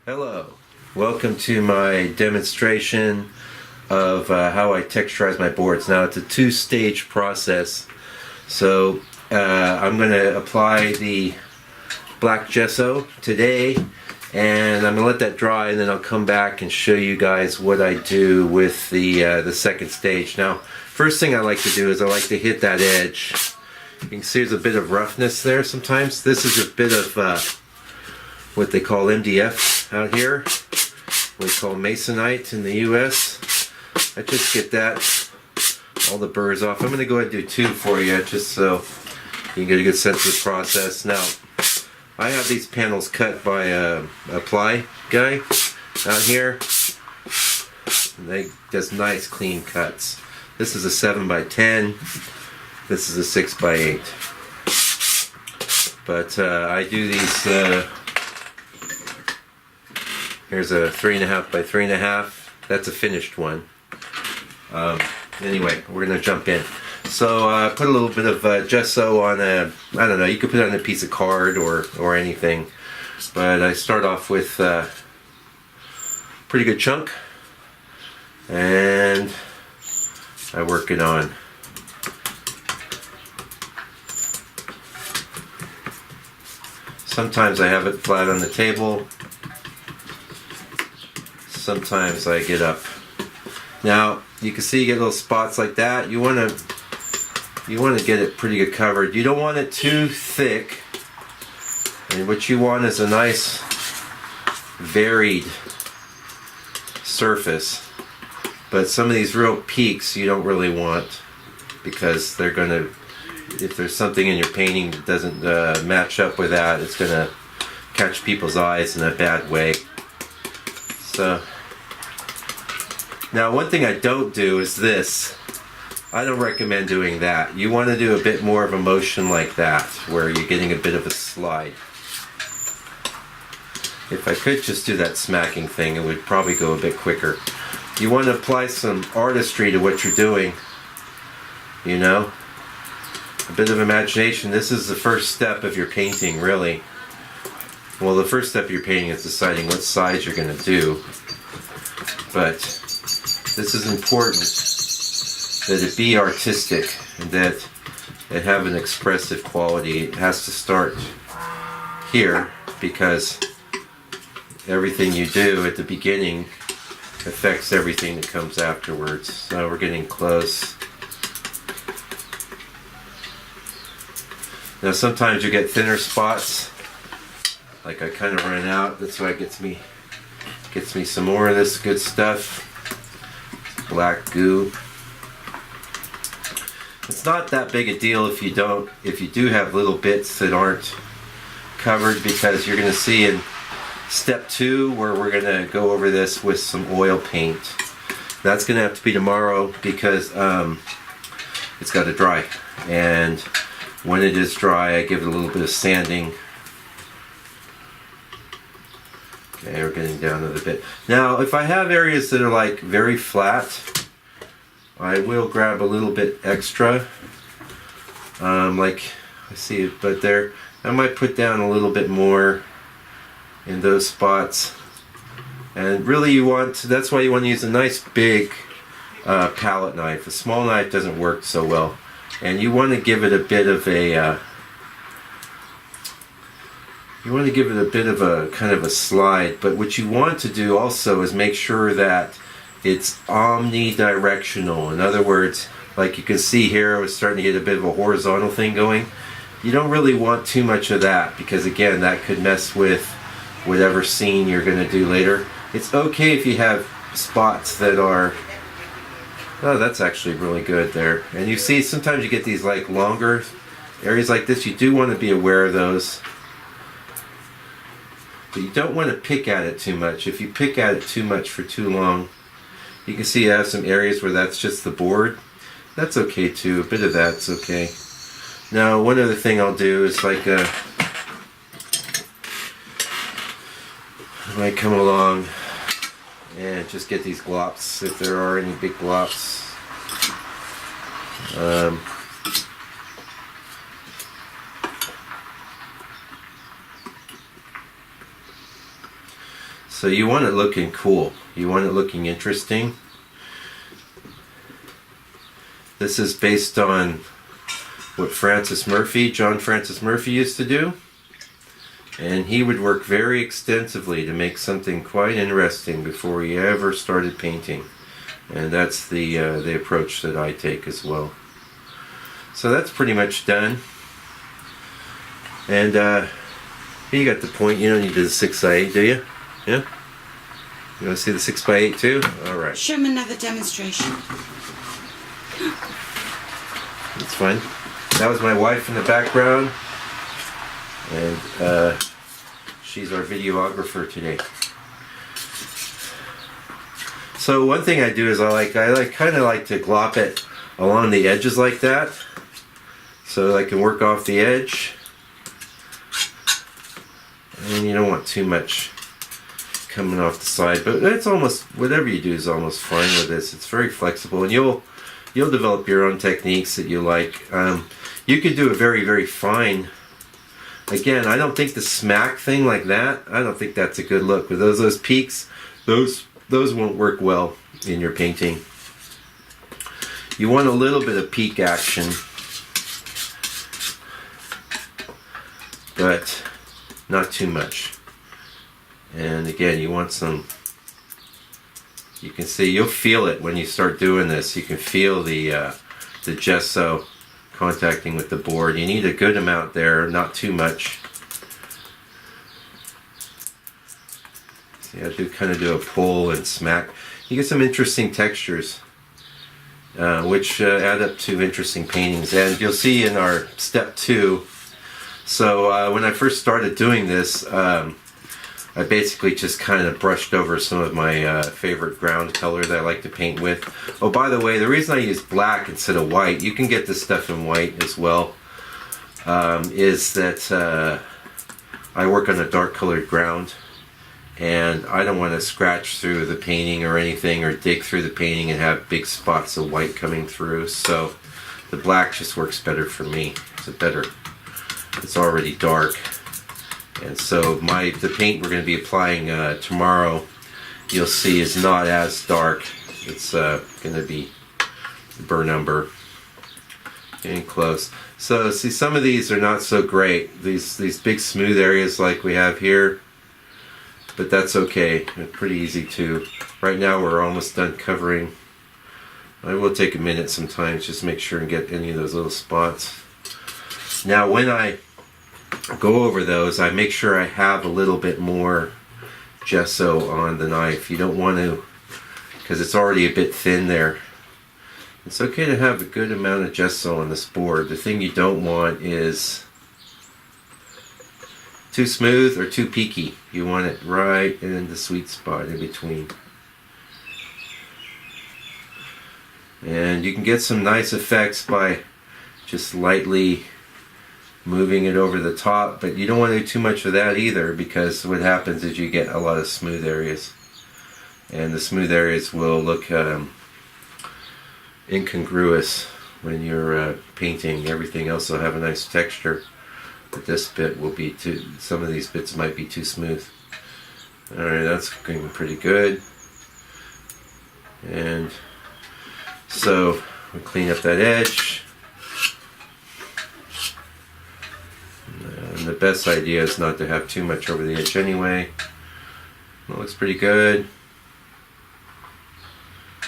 Hello, welcome to my demonstration of how I texturize my boards. Now it's a two-stage process. So I'm going to apply the black gesso today, and I'm going to let that dry, and then I'll come back and show you guys what I do with the second stage. Now, first thing I like to do is I like to hit that edge. You can see there's a bit of roughness there sometimes. This is a bit of what they call MDF out here. We call masonite in the US. I just get that, all the burrs off. I'm going to go ahead and do two for you just so you can get a good sense of the process. Now, I have these panels cut by a ply guy out here. And they does nice clean cuts. This is a 7x10. This is a 6x8. But I do these. Here's a 3.5x3.5. That's a finished one. Anyway, we're gonna jump in. So put a little bit of gesso on a, I don't know, you could put it on a piece of card or anything. But I start off with a pretty good chunk, and I work it on. Sometimes I have it flat on the table. Sometimes I get up. Now you can see you get little spots like that. You want to get it pretty good covered. You don't want it too thick. And what you want is a nice varied surface. But some of these real peaks you don't really want, because they're going to, if there's something in your painting that doesn't match up with that, it's going to catch people's eyes in a bad way. So now one thing I don't do is this. I don't recommend doing that. You want to do a bit more of a motion like that, where you're getting a bit of a slide. If I could just do that smacking thing, it would probably go a bit quicker. You want to apply some artistry to what you're doing, you know? A bit of imagination. This is the first step of your painting, really. Well, the first step of your painting is deciding what size you're going to do. But this is important, that it be artistic and that it have an expressive quality. It has to start here, because everything you do at the beginning affects everything that comes afterwards. So we're getting close. Now sometimes you get thinner spots, like I kind of run out. That's why it gets me some more of this good stuff. Black goo. It's not that big a deal if you do have little bits that aren't covered, because you're going to see in step 2 where we're going to go over this with some oil paint. That's going to have to be tomorrow, because it's got to dry, and when it is dry I give it a little bit of sanding. Okay, we're getting down to the bit. Now, if I have areas that are like very flat, I will grab a little bit extra. Like, I see it, but there, I might put down a little bit more in those spots. And really, that's why you want to use a nice big palette knife. A small knife doesn't work so well, and you want to give it a bit of a kind of a slide. But what you want to do also is make sure that it's omnidirectional. In other words, like you can see here, I was starting to get a bit of a horizontal thing going. You don't really want too much of that, because again, that could mess with whatever scene you're going to do later. It's okay if you have spots that are, oh, that's actually really good there. And you see sometimes you get these like longer areas like this. You do want to be aware of those. But you don't want to pick at it too much. If you pick at it too much for too long, you can see I have some areas where that's just the board. That's okay too. A bit of that's okay. Now, one other thing I'll do is like I might come along and just get these glops, if there are any big glops. So you want it looking cool. You want it looking interesting. This is based on what John Francis Murphy used to do. And he would work very extensively to make something quite interesting before he ever started painting. And that's the approach that I take as well. So that's pretty much done. And you got the point. You don't need the 6x8, do you? Yeah? You want to see the 6x8 too? Alright. Show him another demonstration. That's fine. That was my wife in the background. And she's our videographer today. So one thing I do is I kind of like to glop it along the edges like that, so I can work off the edge. And you don't want too much coming off the side, but it's almost, whatever you do is almost fine with this. It's very flexible, and you'll develop your own techniques that you like. You could do a very, very fine. Again, I don't think the smack thing like that, I don't think that's a good look. With those peaks, those won't work well in your painting. You want a little bit of peak action, but not too much. And again, you want some, you can see, you'll feel it when you start doing this. You can feel the gesso contacting with the board. You need a good amount there, not too much. See, I kind of do a pull and smack. You get some interesting textures, which add up to interesting paintings. And you'll see in our step 2. So when I first started doing this, I basically just kind of brushed over some of my favorite ground color that I like to paint with. Oh, by the way, the reason I use black instead of white, you can get this stuff in white as well, is that I work on a dark colored ground, and I don't want to scratch through the painting or anything, or dig through the painting and have big spots of white coming through. So the black just works better for me. It's already dark. And so the paint we're going to be applying tomorrow, you'll see, is not as dark. It's going to be burn umber. Getting close. So see, some of these are not so great. These big smooth areas like we have here, but that's okay. They're pretty easy to. Right now we're almost done covering. I will take a minute sometimes just make sure and get any of those little spots. Now when I go over those, I make sure I have a little bit more gesso on the knife. You don't want to, because it's already a bit thin there. It's okay to have a good amount of gesso on this board. The thing you don't want is too smooth or too peaky. You want it right in the sweet spot in between. And you can get some nice effects by just lightly moving it over the top, but you don't want to do too much of that either, because what happens is you get a lot of smooth areas, and the smooth areas will look incongruous when you're painting. Everything else will have a nice texture, but this bit will be some of these bits might be too smooth. Alright, that's going pretty good. And so we clean up that edge. And the best idea is not to have too much over the edge anyway. It looks pretty good.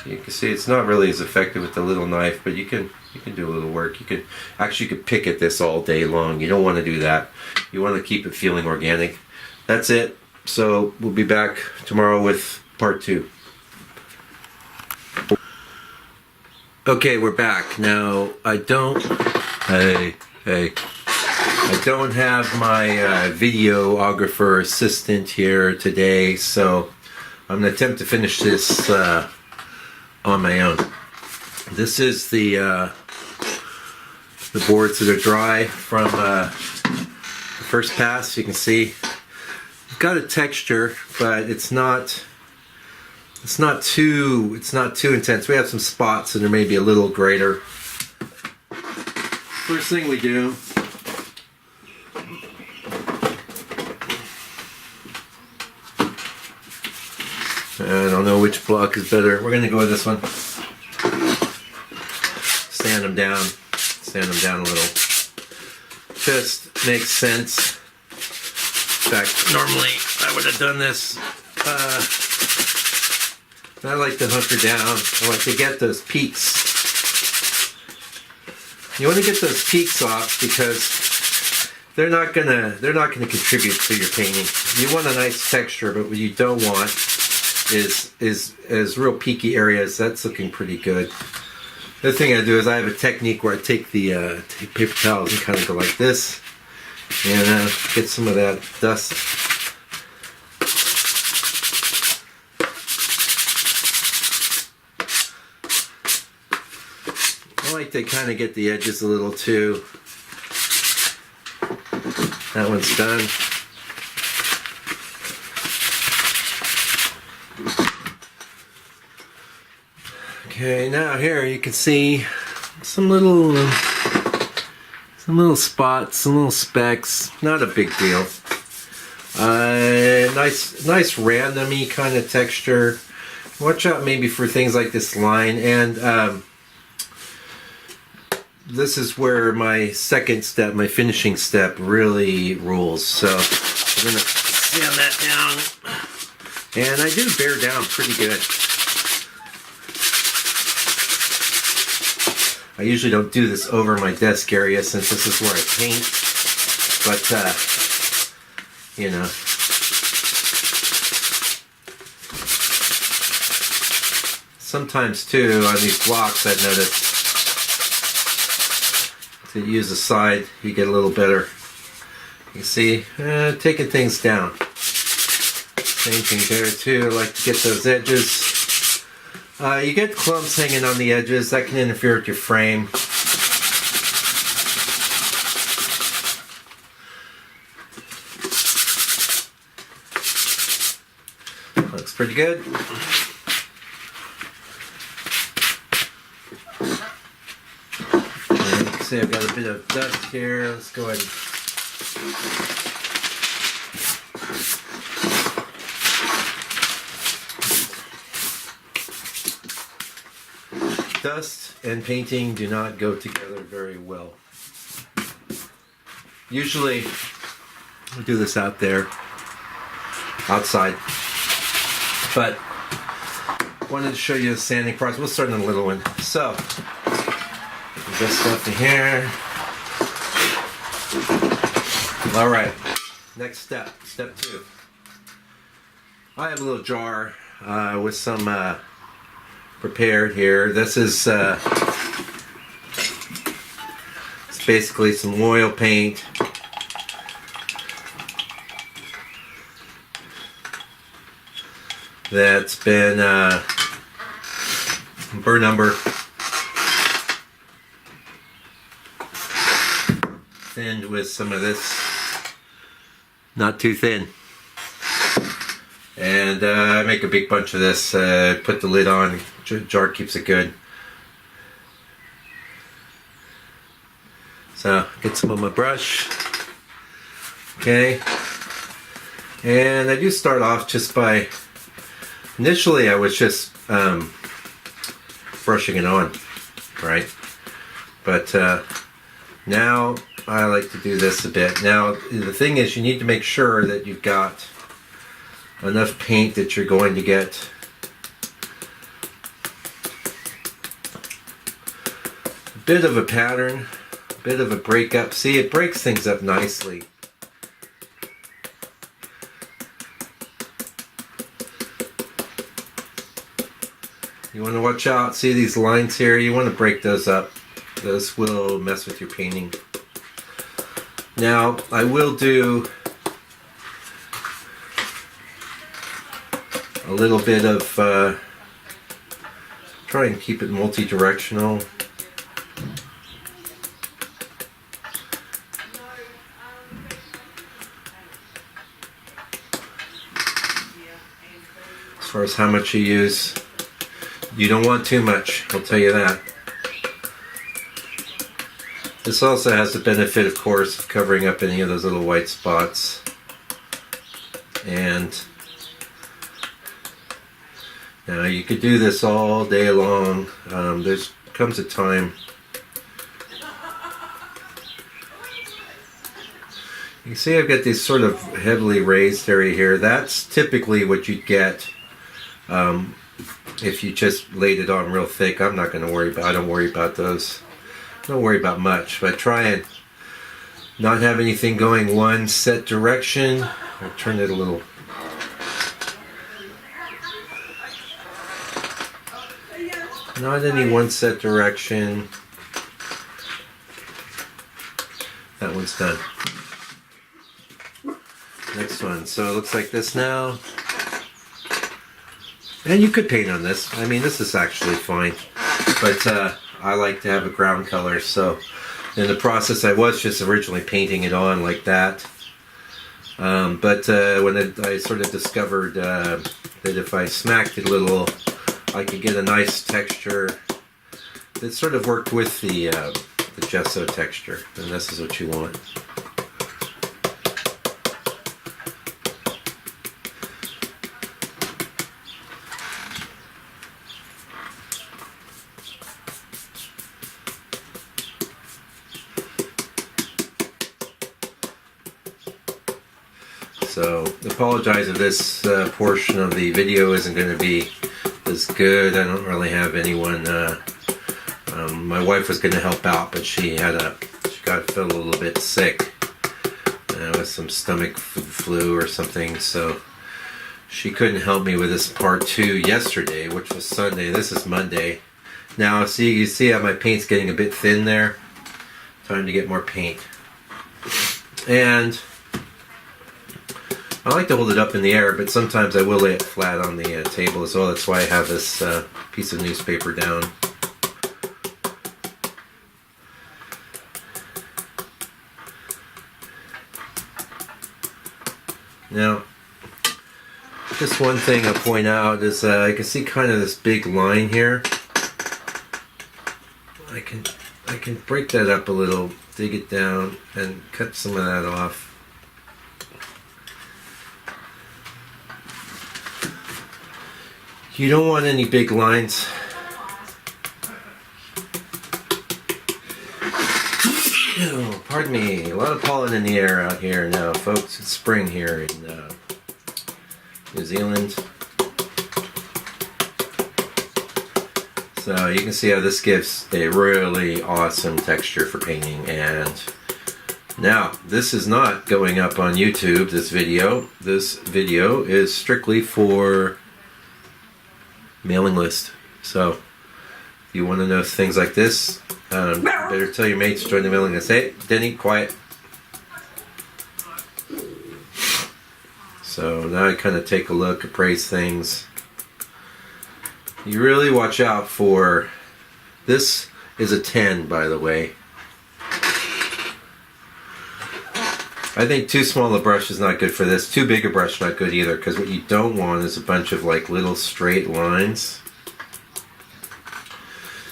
You can see it's not really as effective with the little knife, but you can do a little work. You could pick at this all day long. You don't want to do that. You want to keep it feeling organic. That's it. So we'll be back tomorrow with part 2. Okay, we're back. Now I don't have my videographer assistant here today, so I'm going to attempt to finish this on my own. This is the boards that are dry from the first pass. You can see it's got a texture, but it's not too intense. We have some spots and there may be a little greater. First thing we do, which block is better. We're gonna go with this one. Sand them down a little. Just makes sense. In fact, normally I would have done this. I like to hunker down. I like to get those peaks. You want to get those peaks off because they're not gonna contribute to your painting. You want a nice texture, but what you don't want is real peaky areas. That's looking pretty good. The other thing I do is I have a technique where I take the take paper towels and kind of go like this and get some of that dust. I like to kind of get the edges a little too. That one's done. Okay, now here you can see some little spots, some little specks. Not a big deal. Nice randomy kind of texture. Watch out maybe for things like this line, and this is where my second step, my finishing step, really rules. So I'm gonna sand that down, and I do bear down pretty good. I usually don't do this over my desk area since this is where I paint, but you know. Sometimes too on these blocks I've noticed to use the side you get a little better. You see, taking things down. Same thing there too. I like to get those edges. You get clumps hanging on the edges. That can interfere with your frame. Looks pretty good. And you can see I've got a bit of dust here. Let's go ahead and dust and painting do not go together very well. Usually we do this out there, outside, but wanted to show you the sanding process. We'll start on the little one. So, this stuff in here. All right, next step, step 2. I have a little jar with some prepared here. This is it's basically some oil paint. That's been burnt umber, thinned with some of this, not too thin. And I make a big bunch of this, put the lid on, jar keeps it good. So, get some of my brush. Okay. And I do start off just by, initially I was just brushing it on, right? But now I like to do this a bit. Now, the thing is, you need to make sure that you've got enough paint that you're going to get a bit of a pattern, a bit of a breakup. See, it breaks things up nicely. You want to watch out. See these lines here? You want to break those up. Those will mess with your painting. Now, I will do a little bit of, try and keep it multi-directional. As far as how much you use, you don't want too much, I'll tell you that. This also has the benefit, of course, of covering up any of those little white spots. And now Now you could do this all day long. There's comes a time. You can see I've got this sort of heavily raised area here. That's typically what you'd get if you just laid it on real thick. I'm not going to worry about. I don't worry about those. I don't worry about much. But try and not have anything going one set direction. I'll turn it a little. Not any one set direction. That one's done. Next one. So it looks like this now. And you could paint on this. I mean, this is actually fine. But I like to have a ground color. So in the process, I was just originally painting it on like that. But when I sort of discovered that if I smacked it a little, I could get a nice texture that sort of worked with the gesso texture. And this is what you want. So, apologize if this portion of the video isn't going to be as good. I don't really have anyone. My wife was going to help out, but she got felt a little bit sick with some stomach flu or something. So she couldn't help me with this part 2 yesterday, which was Sunday. This is Monday. Now, you see how my paint's getting a bit thin there. Time to get more paint. And I like to hold it up in the air, but sometimes I will lay it flat on the table as well. That's why I have this piece of newspaper down. Now, just one thing I'll point out is I can see kind of this big line here. I can break that up a little, dig it down, and cut some of that off. You don't want any big lines. Oh, pardon me, a lot of pollen in the air out here now, folks. It's spring here in New Zealand. So you can see how this gives a really awesome texture for painting. And now, this is not going up on YouTube, this video. This video is strictly for mailing list. So if you want to know things like this, better tell your mates to join the mailing list. Hey, Denny, quiet. So now I kind of take a look, appraise things. You really watch out for, this is a 10, by the way. I think too small a brush is not good for this. Too big a brush not good either, because what you don't want is a bunch of like little straight lines.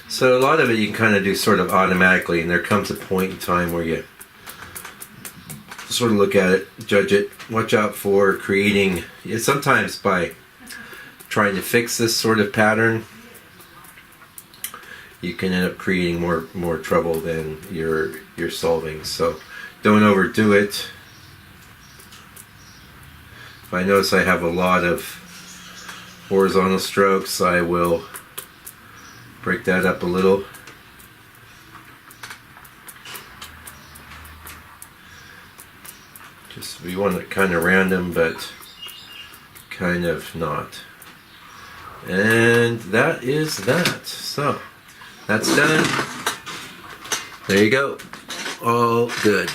So a lot of it you can kind of do sort of automatically, and there comes a point in time where you sort of look at it, judge it, watch out for creating, sometimes by trying to fix this sort of pattern, you can end up creating more trouble than you're solving. So don't overdo it. If I notice I have a lot of horizontal strokes, I will break that up a little. Just, we want it kind of random, but kind of not. And that is that. So, that's done. There you go. All good.